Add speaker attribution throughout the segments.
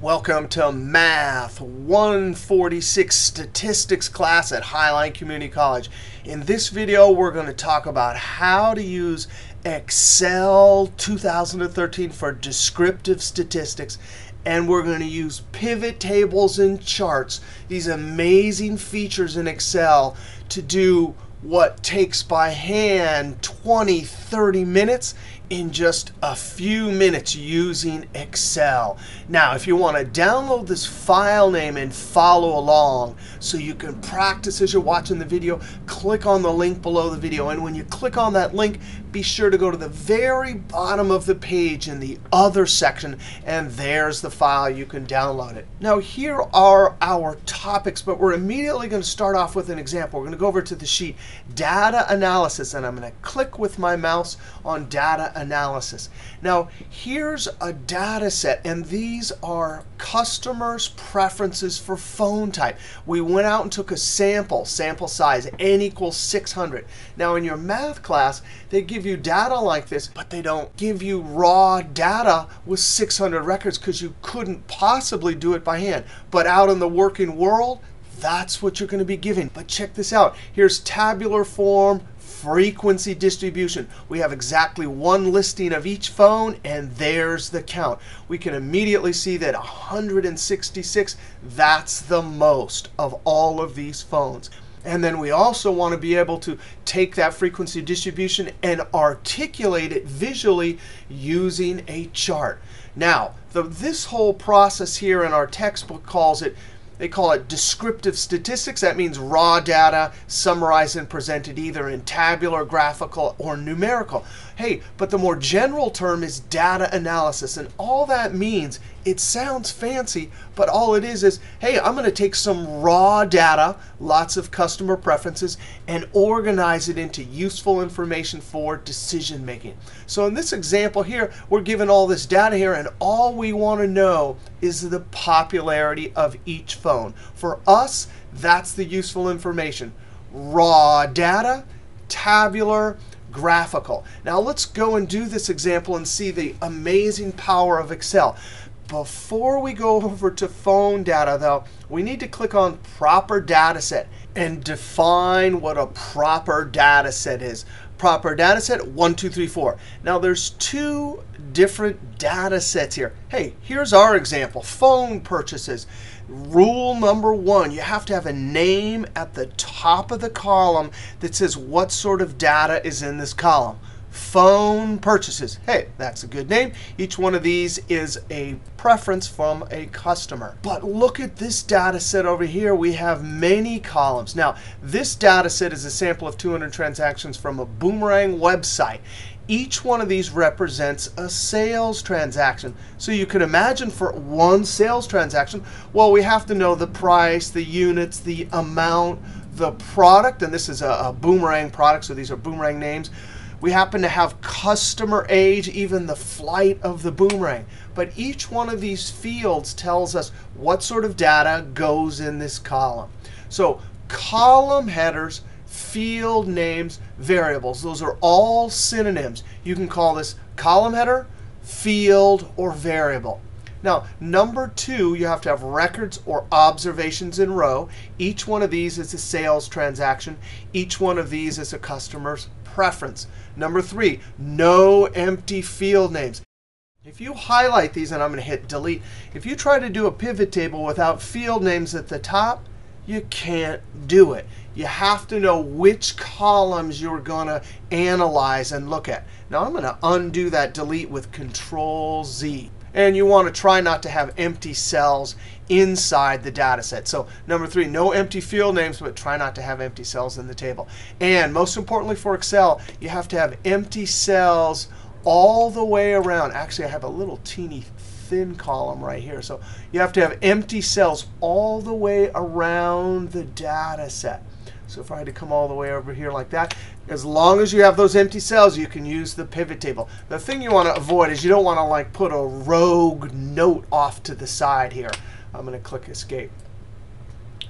Speaker 1: Welcome to Math 146 Statistics class at Highline Community College. In this video, we're going to talk about how to use Excel 2013 for descriptive statistics. And we're going to use pivot tables and charts, these amazing features in Excel, to do what takes by hand 20, 30 minutes in just a few minutes using Excel. Now, if you want to download this file name and follow along so you can practice as you're watching the video, click on the link below the video. And when you click on that link, be sure to go to the very bottom of the page in the other section, and there's the file. You can download it. Now, here are our topics, but we're immediately going to start off with an example. We're going to go over to the sheet Data Analysis, and I'm going to click with my mouse on Data Analysis. Now, here's a data set, and these are customers' preferences for phone type. We went out and took a sample size, n equals 600. Now, in your math class, they give you data like this, but they don't give you raw data with 600 records because you couldn't possibly do it by hand. But out in the working world, that's what you're going to be given. But check this out. Here's tabular form, frequency distribution. We have exactly one listing of each phone, and there's the count. We can immediately see that 166, that's the most of all of these phones. And then we also want to be able to take that frequency distribution and articulate it visually using a chart. Now, this whole process here in our textbook they call it descriptive statistics. That means raw data summarized and presented either in tabular, graphical, or numerical. Hey, but the more general term is data analysis. And all that means, it sounds fancy, but all it is, hey, I'm going to take some raw data, lots of customer preferences, and organize it into useful information for decision making. So in this example here, we're given all this data here, and all we want to know is the popularity of each phone. For us, that's the useful information. Raw data, tabular, graphical. Now let's go and do this example and see the amazing power of Excel. Before we go over to phone data, though, we need to click on Proper Data Set and define what a proper data set is. Proper data set, 1, 2, 3, 4. Now, there's two different data sets here. Hey, here's our example, phone purchases. Rule number 1, you have to have a name at the top of the column that says what sort of data is in this column. Phone purchases. Hey, that's a good name. Each one of these is a preference from a customer. But look at this data set over here. We have many columns. Now, this data set is a sample of 200 transactions from a Boomerang website. Each one of these represents a sales transaction. So you can imagine for one sales transaction, well, we have to know the price, the units, the amount, the product. And this is a Boomerang product, so these are Boomerang names. We happen to have customer age, even the flight of the Boomerang. But each one of these fields tells us what sort of data goes in this column. So column headers, field names, variables. Those are all synonyms. You can call this column header, field, or variable. Now, number 2, you have to have records or observations in row. Each one of these is a sales transaction. Each one of these is a customer's preference. Number 3, no empty field names. If you highlight these, and I'm going to hit delete, if you try to do a pivot table without field names at the top, you can't do it. You have to know which columns you're going to analyze and look at. Now, I'm going to undo that delete with Control-Z. And you want to try not to have empty cells inside the data set. So number 3, no empty field names, but try not to have empty cells in the table. And most importantly for Excel, you have to have empty cells all the way around. Actually, I have a little teeny thin column right here. So you have to have empty cells all the way around the data set. So if I had to come all the way over here like that, as long as you have those empty cells, you can use the pivot table. The thing you want to avoid is you don't want to like put a rogue note off to the side here. I'm going to click Escape.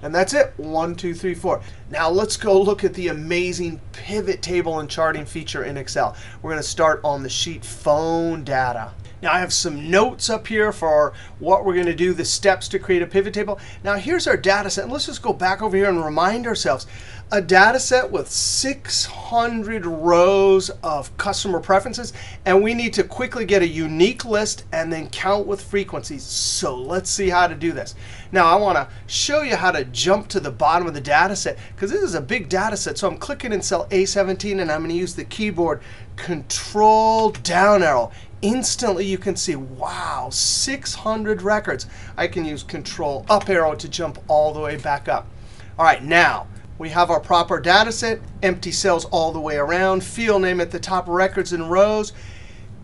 Speaker 1: And that's it. 1, 2, 3, 4. Now let's go look at the amazing pivot table and charting feature in Excel. We're going to start on the sheet Phone Data. Now I have some notes up here for what we're going to do, the steps to create a pivot table. Now here's our data set. And let's just go back over here and remind ourselves. A data set with 600 rows of customer preferences. And we need to quickly get a unique list and then count with frequencies. So let's see how to do this. Now I want to show you how to jump to the bottom of the data set, because this is a big data set. So I'm clicking in cell A17, and I'm going to use the keyboard Control down arrow. Instantly you can see, wow, 600 records. I can use Control up arrow to jump all the way back up. All right, now we have our proper data set, empty cells all the way around, field name at the top, records and rows.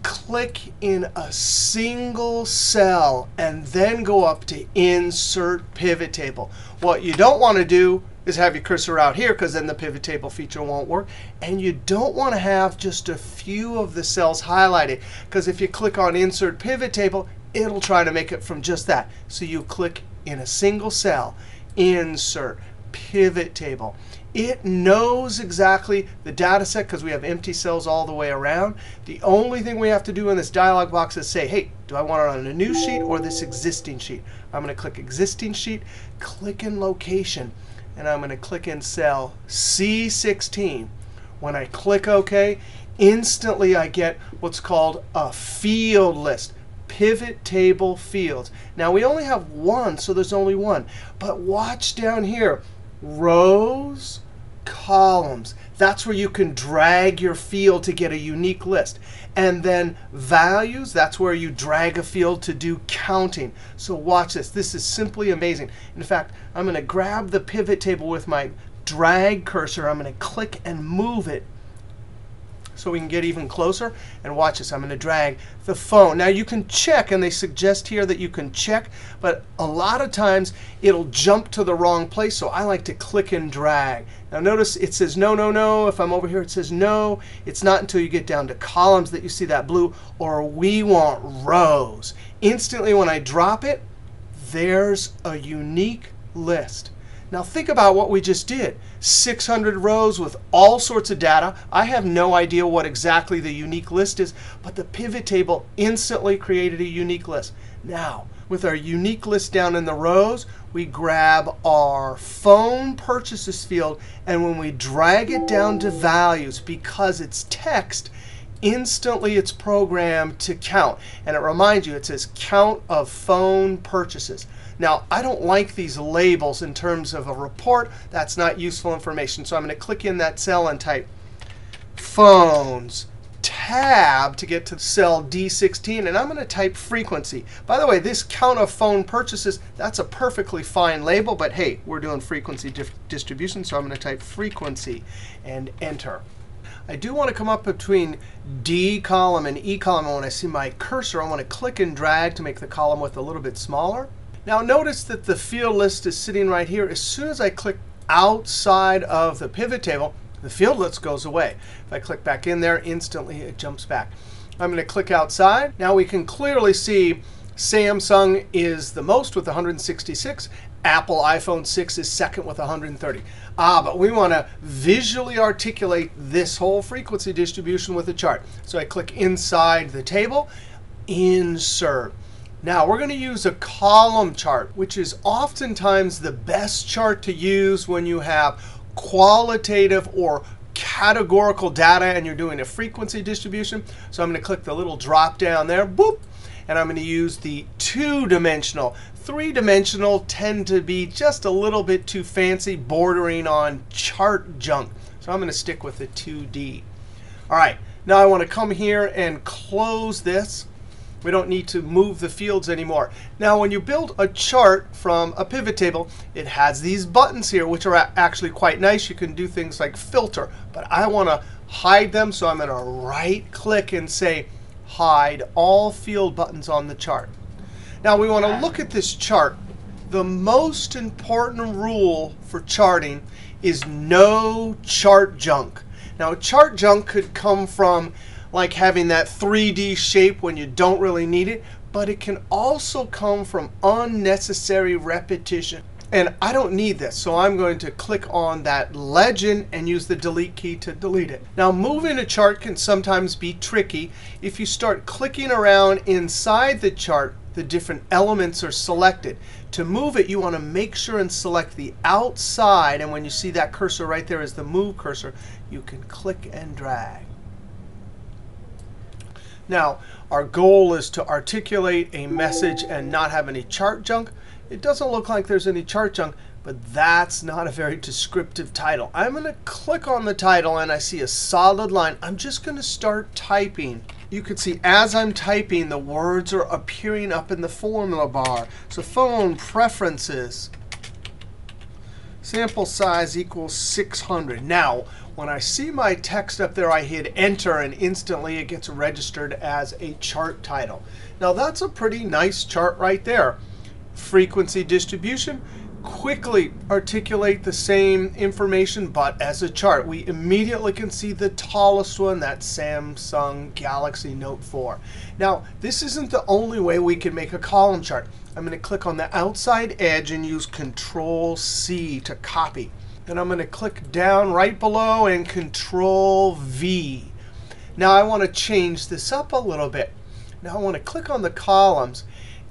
Speaker 1: Click in a single cell and then go up to Insert Pivot Table. What you don't want to do is have your cursor out here, because then the pivot table feature won't work. And you don't want to have just a few of the cells highlighted, because if you click on Insert Pivot Table, it'll try to make it from just that. So you click in a single cell, Insert Pivot Table. It knows exactly the data set because we have empty cells all the way around. The only thing we have to do in this dialog box is say, hey, do I want it on a new sheet or this existing sheet? I'm going to click Existing Sheet, click in Location, and I'm going to click in cell C16. When I click OK, instantly I get what's called a field list. Pivot table fields. Now we only have one, so there's only one. But watch down here. Rows, columns. That's where you can drag your field to get a unique list. And then values, that's where you drag a field to do counting. So watch this. This is simply amazing. In fact, I'm going to grab the pivot table with my drag cursor. I'm going to click and move it so we can get even closer. And watch this. I'm going to drag the phone. Now you can check, and they suggest here that you can check, but a lot of times it'll jump to the wrong place. So I like to click and drag. Now notice it says no, no, no. If I'm over here, it says no. It's not until you get down to columns that you see that blue, or we want rows. Instantly when I drop it, there's a unique list. Now think about what we just did. 600 rows with all sorts of data. I have no idea what exactly the unique list is, but the pivot table instantly created a unique list. Now, with our unique list down in the rows, we grab our phone purchases field, and when we drag it down to values, because it's text, instantly it's programmed to count. And it reminds you, it says count of phone purchases. Now, I don't like these labels in terms of a report. That's not useful information. So I'm going to click in that cell and type phones, tab to get to cell D16. And I'm going to type frequency. By the way, this count of phone purchases, that's a perfectly fine label. But hey, we're doing frequency distribution. So I'm going to type frequency and enter. I do want to come up between D column and E column. And when I see my cursor, I want to click and drag to make the column width a little bit smaller. Now notice that the field list is sitting right here. As soon as I click outside of the pivot table, the field list goes away. If I click back in there, instantly it jumps back. I'm going to click outside. Now we can clearly see Samsung is the most with 166. Apple iPhone 6 is second with 130. But we want to visually articulate this whole frequency distribution with a chart. So I click inside the table, insert. Now we're going to use a column chart, which is oftentimes the best chart to use when you have qualitative or categorical data and you're doing a frequency distribution. So I'm going to click the little drop down there, boop, and I'm going to use the two-dimensional. Three-dimensional tend to be just a little bit too fancy, bordering on chart junk. So I'm going to stick with the 2D. All right, now I want to come here and close this. We don't need to move the fields anymore. Now, when you build a chart from a pivot table, it has these buttons here, which are actually quite nice. You can do things like filter. But I want to hide them, so I'm going to right-click and say Hide All Field Buttons on the chart. Now, we want to look at this chart. The most important rule for charting is no chart junk. Now, chart junk could come from like having that 3D shape when you don't really need it. But it can also come from unnecessary repetition. And I don't need this, so I'm going to click on that legend and use the delete key to delete it. Now, moving a chart can sometimes be tricky. If you start clicking around inside the chart, the different elements are selected. To move it, you want to make sure and select the outside. And when you see that cursor right there is the move cursor, you can click and drag. Now, our goal is to articulate a message and not have any chart junk. It doesn't look like there's any chart junk, but that's not a very descriptive title. I'm going to click on the title, and I see a solid line. I'm just going to start typing. You can see as I'm typing, the words are appearing up in the formula bar. So phone preferences, sample size equals 600. Now, when I see my text up there, I hit Enter, and instantly it gets registered as a chart title. Now, that's a pretty nice chart right there. Frequency distribution, quickly articulate the same information, but as a chart. We immediately can see the tallest one, that's Samsung Galaxy Note 4. Now, this isn't the only way we can make a column chart. I'm going to click on the outside edge and use Control-C to copy. Then I'm going to click down right below and Control-V. Now, I want to change this up a little bit. Now, I want to click on the columns.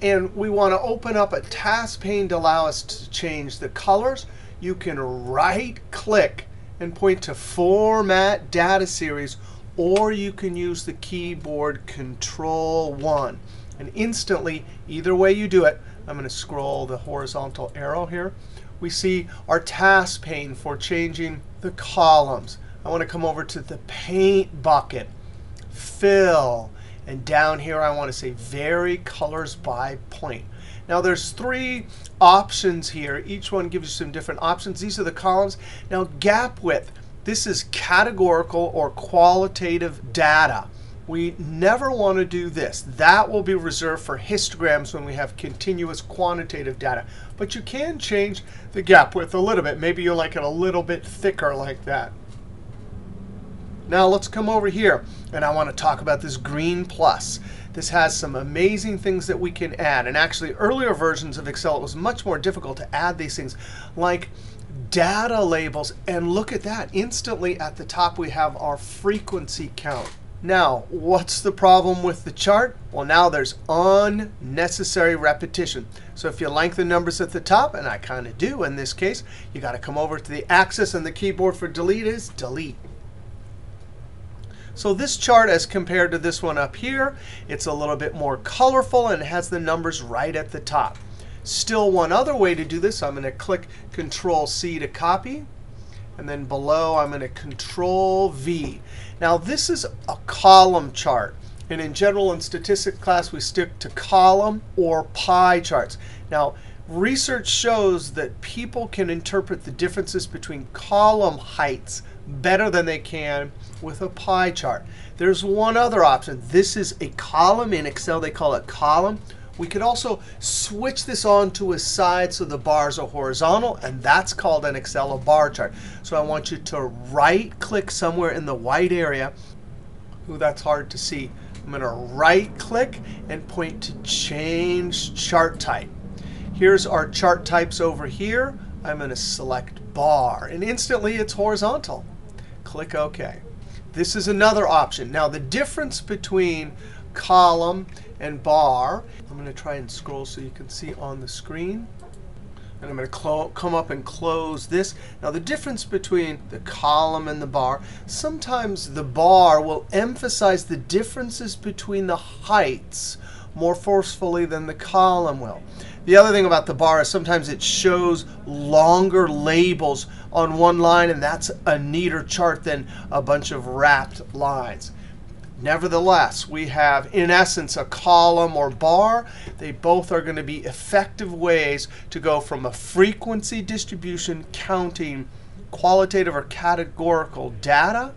Speaker 1: And we want to open up a task pane to allow us to change the colors. You can right-click and point to Format Data Series, or you can use the keyboard Control-1. And instantly, either way you do it, I'm going to scroll the horizontal arrow here. We see our task pane for changing the columns. I want to come over to the Paint bucket, Fill. And down here, I want to say Vary Colors by Point. Now, there's 3 options here. Each one gives you some different options. These are the columns. Now, gap width. This is categorical or qualitative data. We never want to do this. That will be reserved for histograms when we have continuous quantitative data. But you can change the gap width a little bit. Maybe you like it a little bit thicker like that. Now let's come over here, and I want to talk about this green plus. This has some amazing things that we can add. And actually, earlier versions of Excel, it was much more difficult to add these things, like data labels. And look at that. Instantly at the top, we have our frequency count. Now, what's the problem with the chart? Well, now there's unnecessary repetition. So if you like the numbers at the top, and I kind of do in this case, you got to come over to the axis, and the keyboard for delete is delete. So this chart, as compared to this one up here, it's a little bit more colorful, and it has the numbers right at the top. Still, one other way to do this, I'm going to click Control-C to copy. And then below, I'm going to Control-V. Now, this is a column chart. And in general and statistics class, we stick to column or pie charts. Now, research shows that people can interpret the differences between column heights better than they can with a pie chart. There's one other option. This is a column. In Excel, they call it column. We could also switch this on to a side so the bars are horizontal, and that's called in Excel a bar chart. So I want you to right-click somewhere in the white area. Ooh, that's hard to see. I'm going to right-click and point to Change Chart Type. Here's our chart types over here. I'm going to select bar, and instantly it's horizontal. Click OK. This is another option. Now, the difference between column and bar, I'm going to try and scroll so you can see on the screen. And I'm going to come up and close this. Now, the difference between the column and the bar, sometimes the bar will emphasize the differences between the heights more forcefully than the column will. The other thing about the bar is sometimes it shows longer labels on one line, and that's a neater chart than a bunch of wrapped lines. Nevertheless, we have, in essence, a column or bar. They both are going to be effective ways to go from a frequency distribution counting qualitative or categorical data.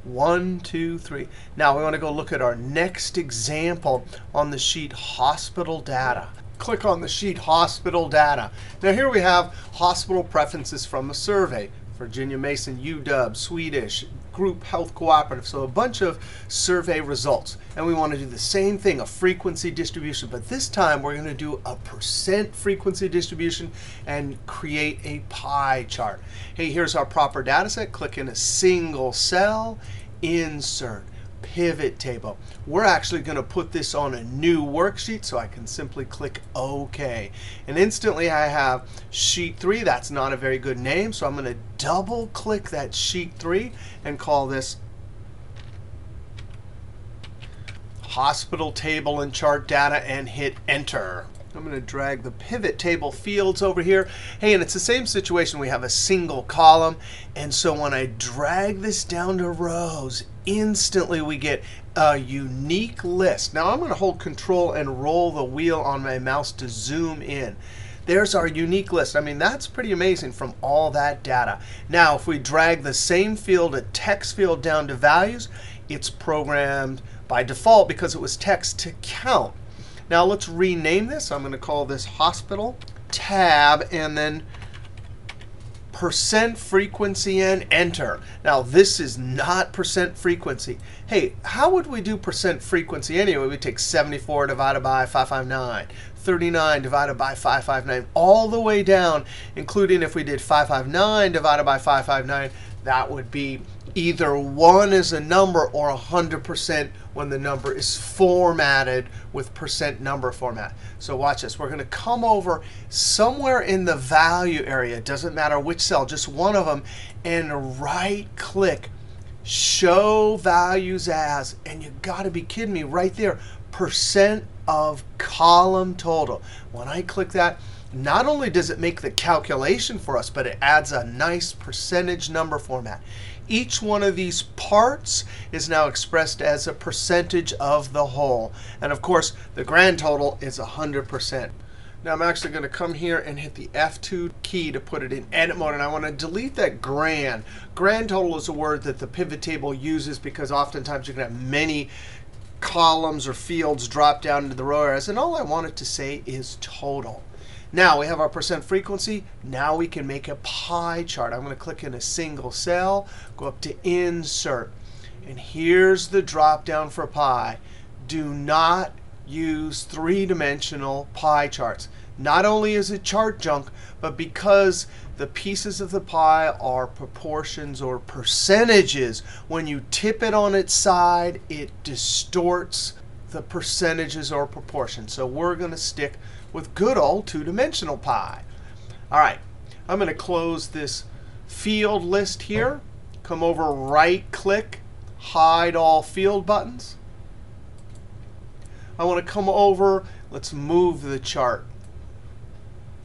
Speaker 1: 1, 2, 3. Now we want to go look at our next example on the sheet hospital data. Click on the sheet hospital data. Now here we have hospital preferences from a survey. Virginia Mason, UW, Swedish, Group Health Cooperative. So a bunch of survey results. And we want to do the same thing, a frequency distribution. But this time, we're going to do a percent frequency distribution and create a pie chart. Hey, here's our proper data set. Click in a single cell, insert, pivot table. We're actually going to put this on a new worksheet, so I can simply click OK. And instantly, I have sheet 3. That's not a very good name, so I'm going to double click that sheet 3 and call this Hospital Table and Chart Data and hit Enter. I'm going to drag the pivot table fields over here. Hey, and it's the same situation. We have a single column. And so when I drag this down to rows, instantly we get a unique list. Now I'm going to hold Control and roll the wheel on my mouse to zoom in. There's our unique list. I mean, that's pretty amazing from all that data. Now, if we drag the same field, a text field, down to values, it's programmed by default because it was text to count. Now let's rename this. I'm going to call this Hospital Tab and then percent frequency and enter. Now this is not percent frequency. Hey, how would we do percent frequency anyway? We take 74 divided by 559, 39 divided by 559, all the way down, including if we did 559 divided by 559, that would be either 1 as a number or 100% when the number is formatted with percent number format. So watch this. We're going to come over somewhere in the value area. It doesn't matter which cell, just one of them, and right-click, Show Values As. And you've got to be kidding me right there, percent of column total. When I click that, not only does it make the calculation for us, but it adds a nice percentage number format. Each one of these parts is now expressed as a percentage of the whole. And of course, the grand total is 100%. Now I'm actually going to come here and hit the F2 key to put it in edit mode. And I want to delete that grand. Grand total is a word that the pivot table uses because oftentimes you can have many columns or fields drop down into the row areas. And all I want it to say is total. Now we have our percent frequency. Now we can make a pie chart. I'm going to click in a single cell, go up to Insert. And here's the drop down for pie. Do not use three-dimensional pie charts. Not only is it chart junk, but because the pieces of the pie are proportions or percentages, when you tip it on its side, it distorts the percentages or proportions. So we're going to stick with good old two-dimensional pie. All right, I'm going to close this field list here. Come over, right-click, hide all field buttons. I want to come over, let's move the chart.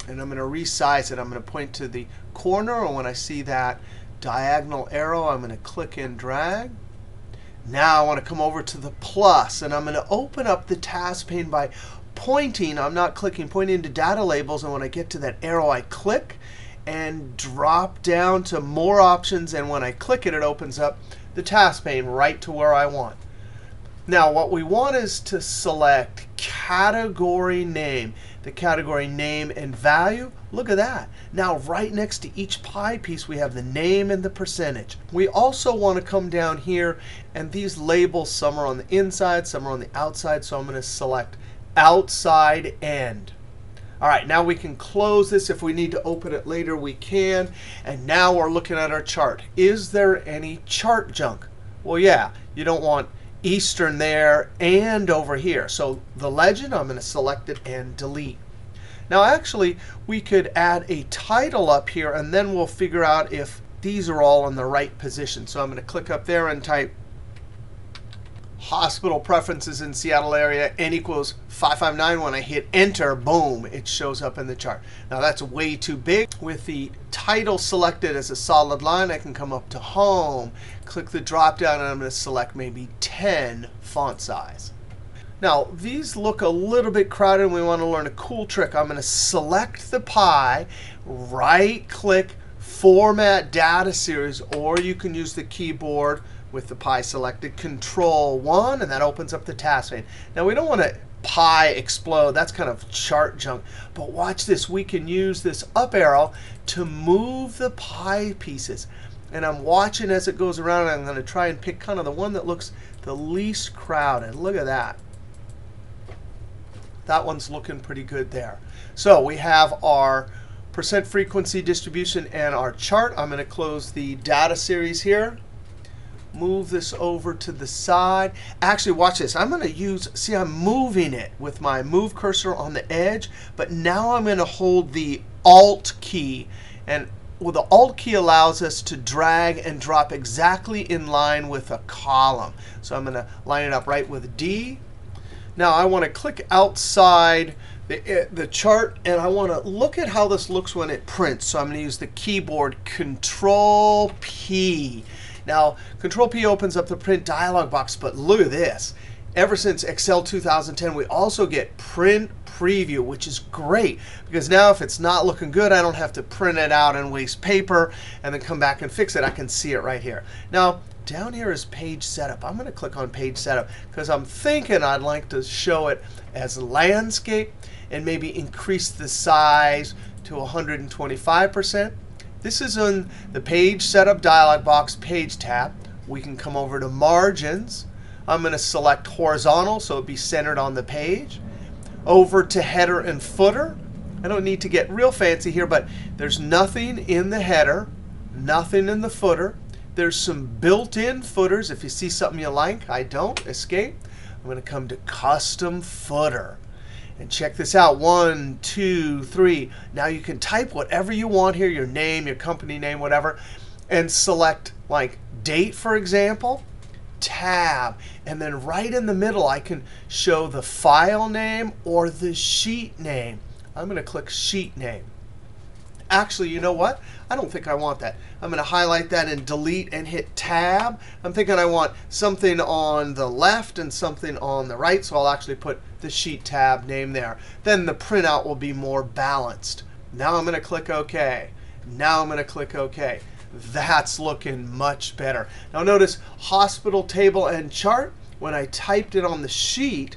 Speaker 1: And I'm going to resize it. I'm going to point to the corner, and when I see that diagonal arrow, I'm going to click and drag. Now I want to come over to the plus, and I'm going to open up the task pane by pointing. I'm not clicking, pointing to data labels. And when I get to that arrow, I click and drop down to more options. And when I click it, it opens up the task pane right to where I want. Now what we want is to select category name. The category name and value. Look at that. Now right next to each pie piece, we have the name and the percentage. We also want to come down here, and these labels, some are on the inside, some are on the outside. So I'm going to select outside end. All right, now we can close this. If we need to open it later, we can. And now we're looking at our chart. Is there any chart junk? Well, yeah, you don't want Eastern there and over here. So the legend, I'm going to select it and delete. Now actually, we could add a title up here, and then we'll figure out if these are all in the right position. So I'm going to click up there and type hospital preferences in Seattle area, n equals 559. When I hit Enter, boom, it shows up in the chart. Now that's way too big. With the title selected as a solid line, I can come up to Home, click the drop down, and I'm going to select maybe 10 font size. Now these look a little bit crowded, and we want to learn a cool trick. I'm going to select the pie, right-click, Format Data Series, or you can use the keyboard with the pie selected, Control-1, and that opens up the task pane. Now we don't want to pie explode. That's kind of chart junk. But watch this. We can use this up arrow to move the pie pieces. and I'm watching as it goes around, and I'm going to try and pick kind of the one that looks the least crowded. Look at that. That one's looking pretty good there. So we have our percent frequency distribution and our chart. I'm going to close the data series here. Move this over to the side. Actually, watch this. I'm going to use, see, I'm moving it with my move cursor on the edge. But now I'm going to hold the Alt key. And well, the Alt key allows us to drag and drop exactly in line with a column. So I'm going to line it up right with D. Now I want to click outside the chart, and I want to look at how this looks when it prints. So I'm going to use the keyboard Control P. Now, Control P opens up the print dialog box, but look at this. Ever since Excel 2010, we also get print preview, which is great, because now if it's not looking good, I don't have to print it out and waste paper and then come back and fix it. I can see it right here. Now, down here is page setup. I'm going to click on page setup because I'm thinking I'd like to show it as landscape and maybe increase the size to 125%. This is in the page setup dialog box page tab. We can come over to margins. I'm going to select horizontal so it'd be centered on the page. Over to header and footer. I don't need to get real fancy here, but there's nothing in the header, nothing in the footer. There's some built-in footers. If you see something you like, I don't, escape. I'm going to come to custom footer. And check this out, 1, 2, 3. Now you can type whatever you want here, your name, your company name, whatever, and select like date, for example, tab. And then right in the middle, I can show the file name or the sheet name. I'm going to click sheet name. Actually, you know what? I don't think I want that. I'm going to highlight that and delete and hit tab. I'm thinking I want something on the left and something on the right, so I'll actually put the sheet tab name there. Then the printout will be more balanced. Now I'm going to click OK. Now I'm going to click OK. That's looking much better. Now notice hospital table and chart. When I typed it on the sheet,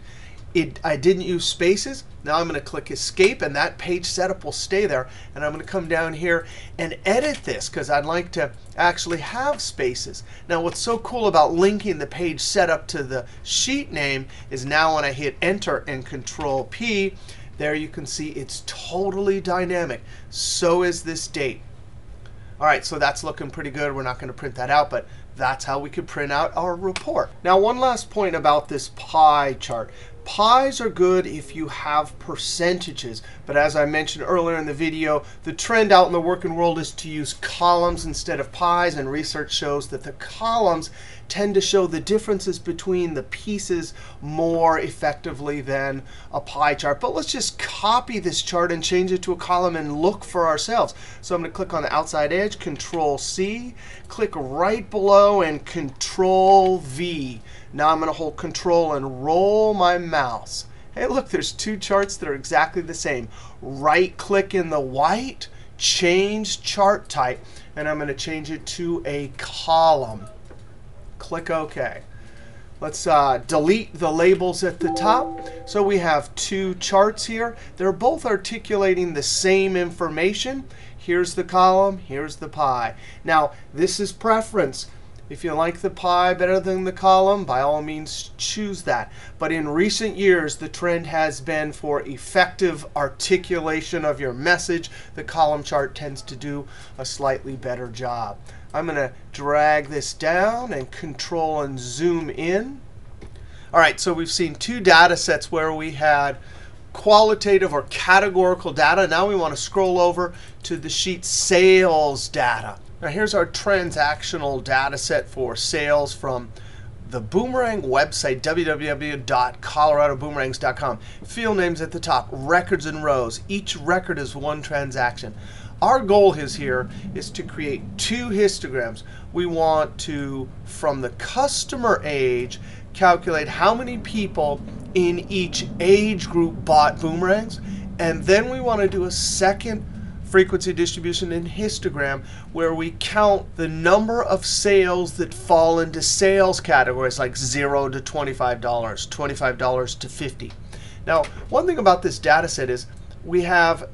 Speaker 1: I didn't use spaces. Now I'm going to click Escape, and that page setup will stay there. And I'm going to come down here and edit this because I'd like to actually have spaces. Now what's so cool about linking the page setup to the sheet name is now when I hit Enter and Control P, there you can see it's totally dynamic. So is this date. All right, so that's looking pretty good. We're not going to print that out, but that's how we could print out our report. Now, one last point about this pie chart. Pies are good if you have percentages. But as I mentioned earlier in the video, the trend out in the working world is to use columns instead of pies. And research shows that the columns tend to show the differences between the pieces more effectively than a pie chart. But let's just copy this chart and change it to a column and look for ourselves. So I'm going to click on the outside edge, Control-C, click right below, and Control-V. Now I'm going to hold Control and roll my mouse. Hey, look, there's two charts that are exactly the same. Right-click in the white, change chart type, and I'm going to change it to a column. Click OK. Let's delete the labels at the top. So we have two charts here. They're both articulating the same information. Here's the column. Here's the pie. Now, this is preference. If you like the pie better than the column, by all means, choose that. But in recent years, the trend has been for effective articulation of your message. The column chart tends to do a slightly better job. I'm going to drag this down and Control and zoom in. All right, so we've seen two data sets where we had qualitative or categorical data. Now we want to scroll over to the sheet sales data. Now here's our transactional data set for sales from the Boomerang website, www.coloradoboomerangs.com. Field names at the top, records in rows. Each record is one transaction. Our goal here is to create two histograms. We want to, from the customer age, calculate how many people in each age group bought boomerangs. And then we want to do a second frequency distribution in histogram where we count the number of sales that fall into sales categories like $0 to $25, $25 to $50. Now, one thing about this data set is we have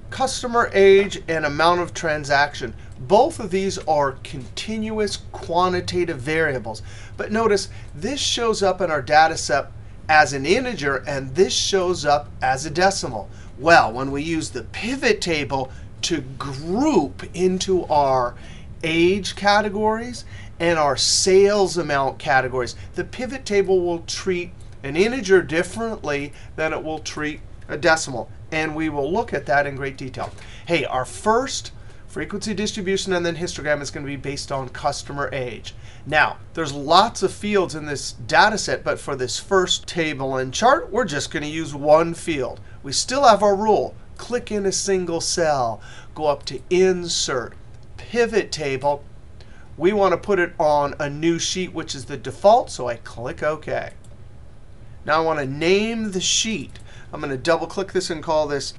Speaker 1: customer age and amount of transaction. Both of these are continuous quantitative variables. But notice this shows up in our data set as an integer, and this shows up as a decimal. Well, when we use the pivot table to group into our age categories and our sales amount categories, the pivot table will treat an integer differently than it will treat a decimal. And we will look at that in great detail. Hey, our first frequency distribution and then histogram is going to be based on customer age. Now, there's lots of fields in this data set, but for this first table and chart, we're just going to use one field. We still have our rule. Click in a single cell, go up to Insert, Pivot Table. We want to put it on a new sheet, which is the default, so I click OK. Now I want to name the sheet. I'm going to double click this and call this,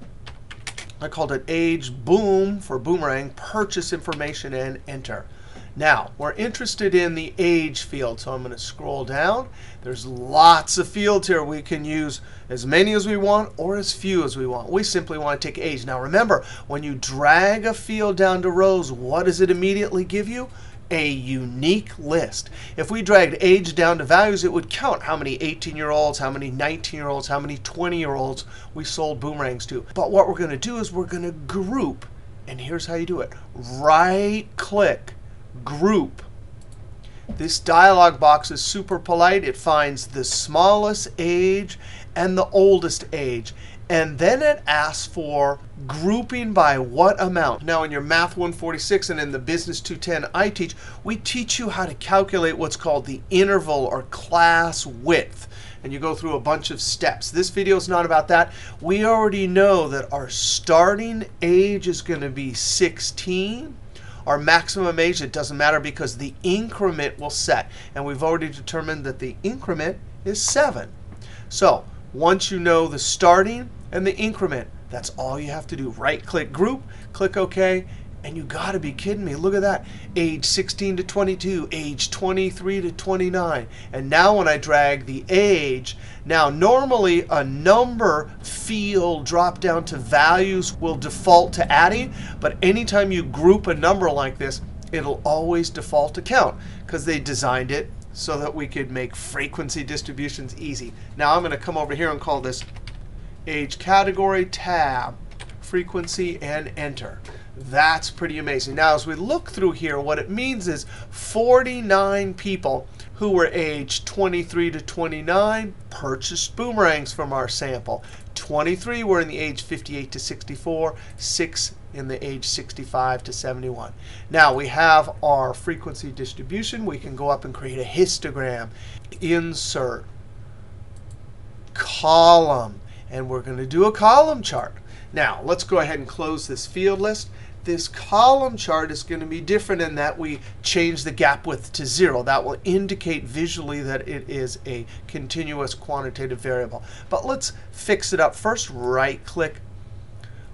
Speaker 1: I called it Age Boom for Boomerang, Purchase Information, and Enter. Now, we're interested in the age field, so I'm going to scroll down. There's lots of fields here. We can use as many as we want or as few as we want. We simply want to take age. Now, remember, when you drag a field down to rows, what does it immediately give you? A unique list. If we dragged age down to values, it would count how many 18-year-olds, how many 19-year-olds, how many 20-year-olds we sold boomerangs to. But what we're going to do is we're going to group. And here's how you do it. Right-click, Group. This dialog box is super polite. It finds the smallest age and the oldest age. And then it asks for grouping by what amount. Now, in your Math 146 and in the Business 210 I teach, we teach you how to calculate what's called the interval or class width. And you go through a bunch of steps. This video is not about that. We already know that our starting age is going to be 16. Our maximum age, it doesn't matter because the increment will set. And we've already determined that the increment is 7. So once you know the starting and the increment, that's all you have to do. Right-click Group, click OK, and you got to be kidding me. Look at that. Age 16 to 22, age 23 to 29. And now when I drag the age, now normally a number field drop down to values will default to adding. But anytime you group a number like this, it'll always default to count because they designed it so that we could make frequency distributions easy. Now I'm going to come over here and call this Age Category, Tab, Frequency, and Enter. That's pretty amazing. Now, as we look through here, what it means is 49 people who were aged 23 to 29 purchased boomerangs from our sample. 23 were in the age 58 to 64, 6 in the age 65 to 71. Now, we have our frequency distribution. We can go up and create a histogram, insert, column, and we're going to do a column chart. Now, let's go ahead and close this field list. This column chart is going to be different in that we change the gap width to 0. That will indicate visually that it is a continuous quantitative variable. But let's fix it up first. Right-click,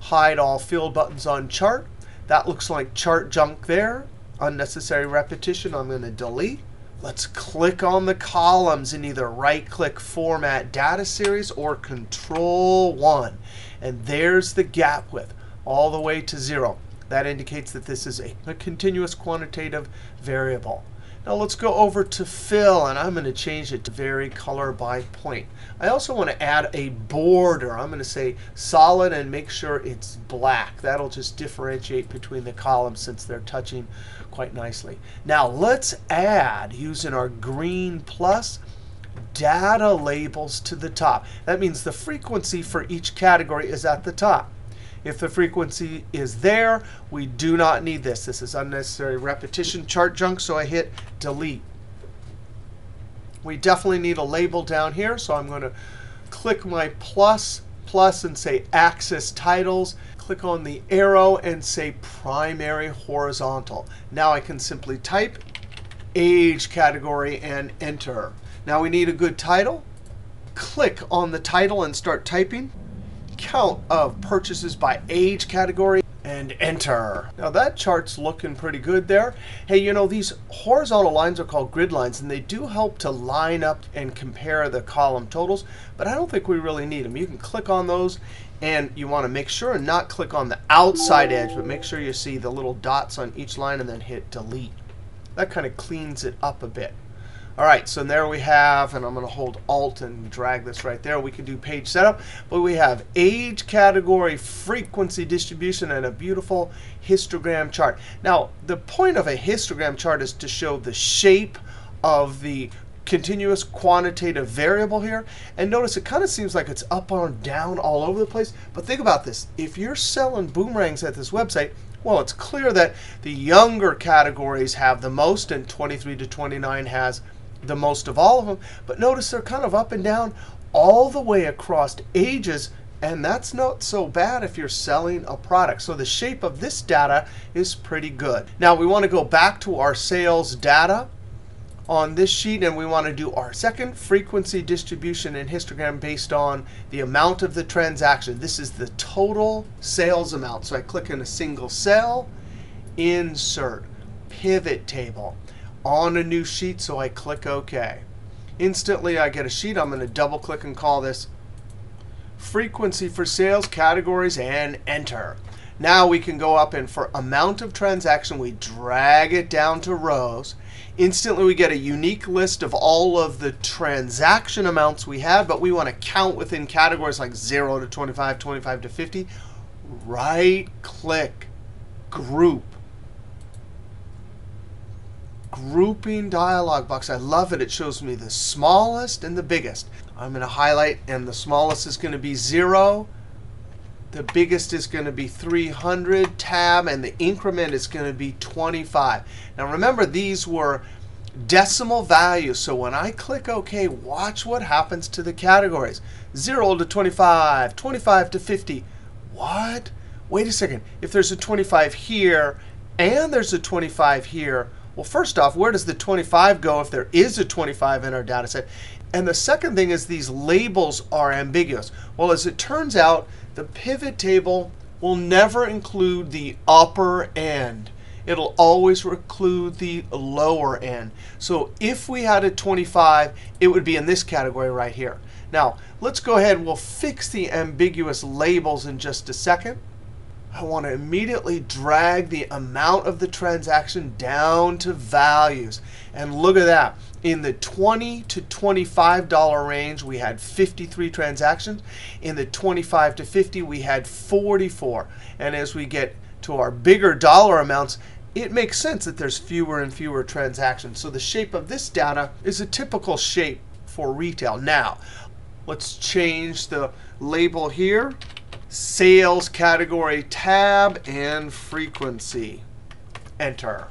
Speaker 1: hide all field buttons on chart. That looks like chart junk there. Unnecessary repetition, I'm going to delete. Let's click on the columns and either right-click Format Data Series or Control-1. And there's the gap width all the way to 0. That indicates that this is a continuous quantitative variable. Now let's go over to Fill, and I'm going to change it to Vary Color by Point. I also want to add a border. I'm going to say Solid and make sure it's black. That'll just differentiate between the columns since they're touching quite nicely. Now let's add, using our green plus, data labels to the top. That means the frequency for each category is at the top. If the frequency is there, we do not need this. This is unnecessary repetition chart junk, so I hit delete. We definitely need a label down here, so I'm going to click my plus and say Axis Titles. Click on the arrow and say Primary Horizontal. Now I can simply type Age Category and Enter. Now we need a good title. Click on the title and start typing. Count of purchases by age category, and Enter. Now that chart's looking pretty good there. Hey, you know, these horizontal lines are called grid lines, and they do help to line up and compare the column totals, but I don't think we really need them. You can click on those And you want to make sure and not click on the outside edge, but make sure you see the little dots on each line and then hit delete. That kind of cleans it up a bit. All right, so there we have, and I'm going to hold Alt and drag this right there. We can do page setup, but we have age, category, frequency distribution, and a beautiful histogram chart. Now, the point of a histogram chart is to show the shape of the continuous quantitative variable here. And notice it kind of seems like it's up or down all over the place. But think about this. If you're selling boomerangs at this website, well, it's clear that the younger categories have the most, and 23 to 29 has the most of all of them. But notice they're kind of up and down all the way across ages. And that's not so bad if you're selling a product. So the shape of this data is pretty good. Now we want to go back to our sales data on this sheet, and we want to do our second frequency distribution in histogram based on the amount of the transaction. This is the total sales amount. So I click in a single cell, insert, pivot table, on a new sheet. So I click OK. Instantly I get a sheet. I'm going to double click and call this frequency for sales categories and enter. Now we can go up, and for amount of transaction, we drag it down to rows. Instantly, we get a unique list of all of the transaction amounts we had, but we want to count within categories like 0 to 25, 25 to 50. Right-click, group. Grouping dialog box. I love it. It shows me the smallest and the biggest. I'm going to highlight, and the smallest is going to be 0. The biggest is going to be 300 tab, and the increment is going to be 25. Now remember, these were decimal values. So when I click OK, watch what happens to the categories. 0 to 25, 25 to 50. What? Wait a second. If there's a 25 here and there's a 25 here, well, first off, where does the 25 go if there is a 25 in our data set? And the second thing is these labels are ambiguous. Well, as it turns out, the pivot table will never include the upper end. It'll always include the lower end. So if we had a 25, it would be in this category right here. Now, let's go ahead. We'll fix the ambiguous labels in just a second. I want to immediately drag the amount of the transaction down to values. And look at that. In the $20 to $25 range, we had 53 transactions. In the 25 to 50, we had 44. And as we get to our bigger dollar amounts, it makes sense that there's fewer and fewer transactions. So the shape of this data is a typical shape for retail. Now, let's change the label here. Sales category tab and frequency. Enter.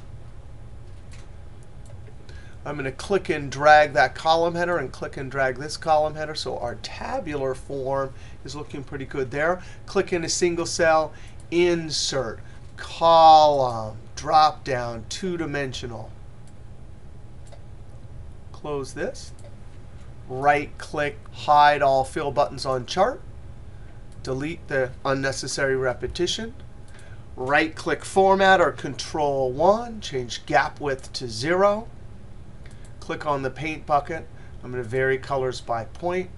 Speaker 1: I'm going to click and drag that column header and click and drag this column header. So our tabular form is looking pretty good there. Click in a single cell, insert, column, drop down, two-dimensional. Close this. Right-click, hide all fill buttons on chart. Delete the unnecessary repetition. Right-click format or Control-1. Change gap width to 0. Click on the paint bucket. I'm going to vary colors by point.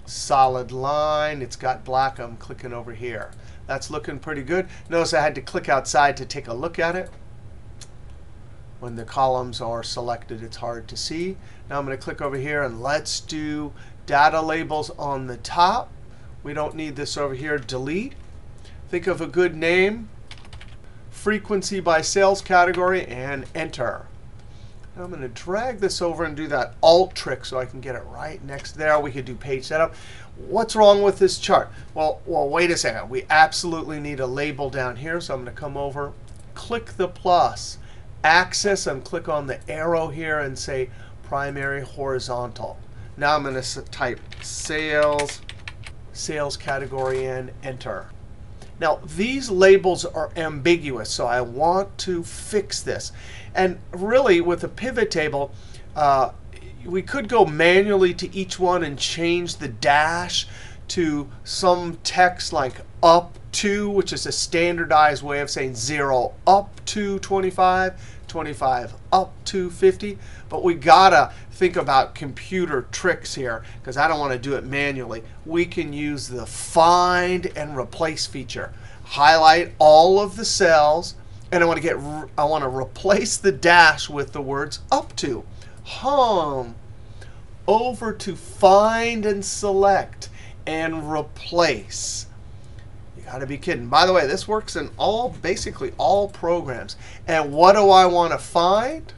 Speaker 1: Solid line. It's got black. I'm clicking over here. That's looking pretty good. Notice I had to click outside to take a look at it. When the columns are selected, it's hard to see. Now I'm going to click over here, and let's do data labels on the top. We don't need this over here. Delete. Think of a good name. Frequency by sales category, and enter. Now I'm going to drag this over and do that Alt trick so I can get it right next there. We could do page setup. What's wrong with this chart? Well, wait a second. We absolutely need a label down here. So I'm going to come over, click the plus, axis, and click on the arrow here and say primary horizontal. Now I'm going to type sales category, and enter. Now, these labels are ambiguous, so I want to fix this. And really, with a pivot table, we could go manually to each one and change the dash to some text like up to, which is a standardized way of saying 0 up to 25, 25 up to 50. But we got to think about computer tricks here, because I don't want to do it manually, we can use the find and replace feature. Highlight all of the cells, and I want to replace the dash with the words up to. Home. Over to find and select and replace. You got to be kidding. By the way, this works in basically all programs. And what do I want to find?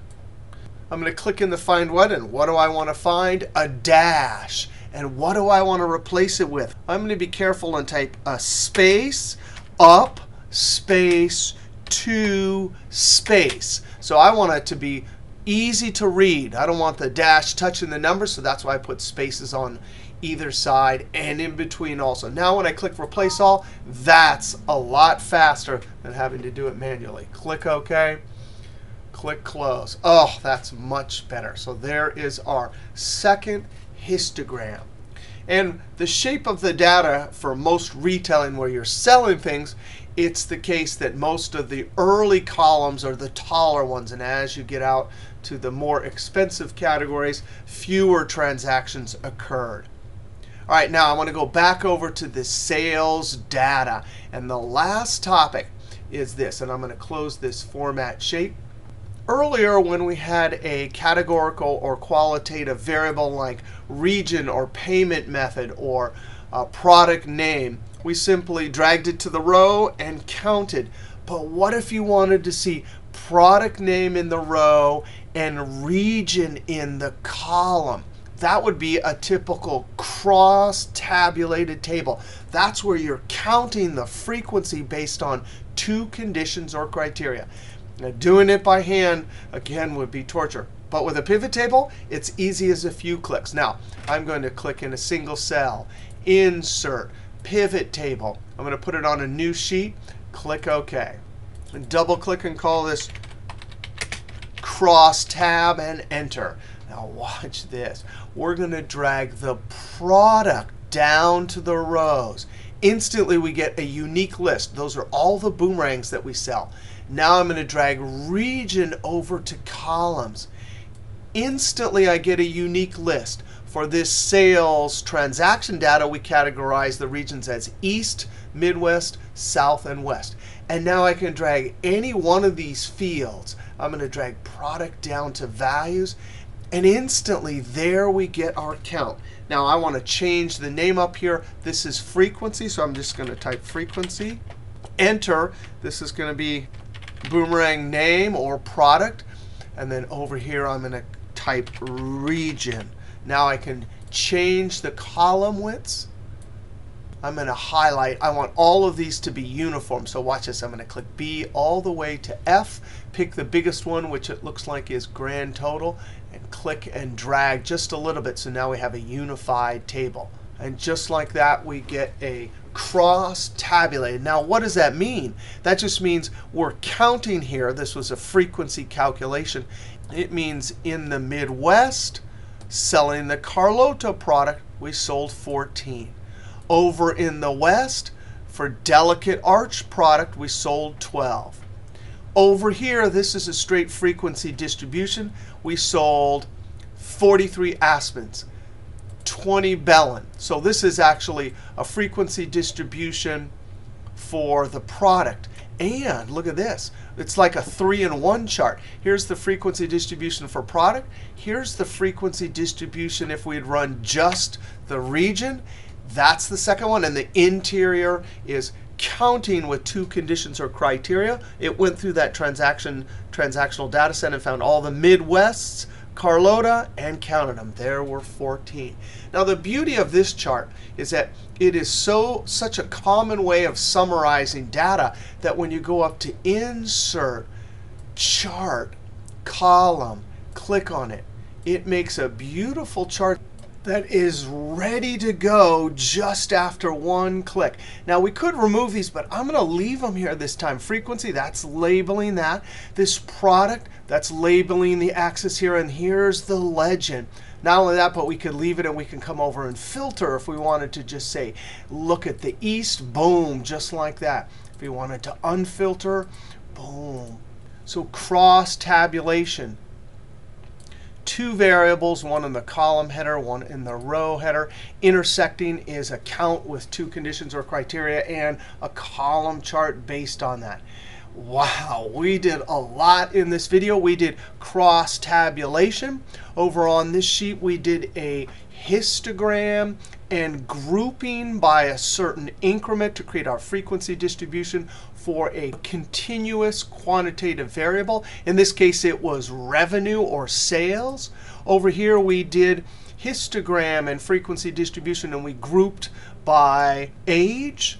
Speaker 1: I'm going to click in the find what, and what do I want to find? A dash. And what do I want to replace it with? I'm going to be careful and type a space, up, space, to, space. So I want it to be easy to read. I don't want the dash touching the numbers, so that's why I put spaces on either side and in between also. Now when I click replace all, that's a lot faster than having to do it manually. Click OK. Click close. Oh, that's much better. So there is our second histogram. And the shape of the data for most retailing where you're selling things, it's the case that most of the early columns are the taller ones. And as you get out to the more expensive categories, fewer transactions occurred. All right, now I want to go back over to the sales data. And the last topic is this. And I'm going to close this format shape. Earlier, when we had a categorical or qualitative variable like region or payment method or product name, we simply dragged it to the row and counted. But what if you wanted to see product name in the row and region in the column? That would be a typical cross-tabulated table. That's where you're counting the frequency based on two conditions or criteria. Now, doing it by hand, again, would be torture. But with a pivot table, it's easy as a few clicks. Now, I'm going to click in a single cell, insert, pivot table. I'm going to put it on a new sheet, click OK. And double click and call this cross tab and enter. Now watch this. We're going to drag the product down to the rows. Instantly, we get a unique list. Those are all the boomerangs that we sell. Now I'm going to drag region over to columns. Instantly, I get a unique list. For this sales transaction data, we categorize the regions as East, Midwest, South, and West. And now I can drag any one of these fields. I'm going to drag product down to values. And instantly, there we get our count. Now, I want to change the name up here. This is frequency, so I'm just going to type frequency. Enter. This is going to be boomerang name or product. And then over here, I'm going to type region. Now I can change the column widths. I'm going to highlight. I want all of these to be uniform. So watch this. I'm going to click B all the way to F. Pick the biggest one, which it looks like is grand total. And click and drag just a little bit. So now we have a unified table. And just like that, we get a cross-tabulated. Now, what does that mean? That just means we're counting here. This was a frequency calculation. It means in the Midwest, selling the Carlota product, we sold 14. Over in the West, for delicate arch product, we sold 12. Over here, this is a straight frequency distribution. We sold 43 aspens, 20 bellin. So this is actually a frequency distribution for the product. And look at this. It's like a 3-in-1 chart. Here's the frequency distribution for product. Here's the frequency distribution if we'd run just the region. That's the second one. And the interior is counting with two conditions or criteria. It went through that transactional data set and found all the Midwests, Carlota, and counted them. There were 14. Now, the beauty of this chart is that it is such a common way of summarizing data that when you go up to Insert, Chart, Column, click on it, it makes a beautiful chart that is ready to go just after one click. Now, we could remove these, but I'm going to leave them here this time. Frequency, that's labeling that. This product, that's labeling the axis here. And here's the legend. Not only that, but we could leave it and we can come over and filter if we wanted to just say, look at the East, boom, just like that. If we wanted to unfilter, boom. So cross-tabulation. two variables, one in the column header, one in the row header. Intersecting is a count with two conditions or criteria, and a column chart based on that. Wow, we did a lot in this video. We did cross tabulation. Over on this sheet, we did a histogram and grouping by a certain increment to create our frequency distribution for a continuous quantitative variable. In this case, it was revenue or sales. Over here, we did histogram and frequency distribution, and we grouped by age.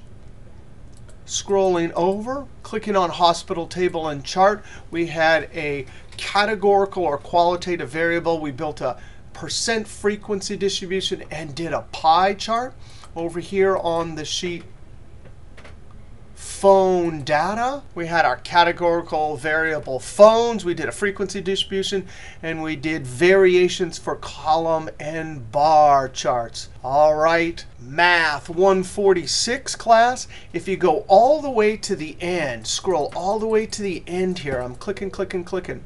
Speaker 1: Scrolling over, clicking on hospital table and chart, we had a categorical or qualitative variable. We built a percent frequency distribution and did a pie chart. Over here on the sheet phone data, we had our categorical variable phones. We did a frequency distribution, and we did variations for column and bar charts. All right, Math 146 class. If you go all the way to the end, scroll all the way to the end here. I'm clicking, clicking, clicking.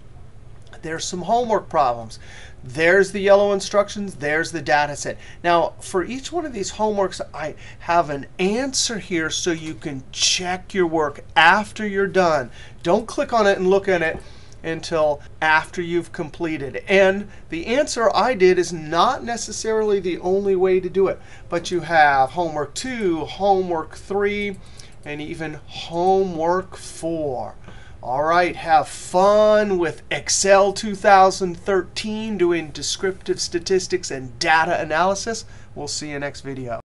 Speaker 1: There's some homework problems. There's the yellow instructions. There's the data set. Now, for each one of these homeworks, I have an answer here so you can check your work after you're done. Don't click on it and look at it until after you've completed. And the answer I did is not necessarily the only way to do it. But you have homework 2, homework 3, and even homework 4. All right, have fun with Excel 2013 doing descriptive statistics and data analysis. We'll see you next video.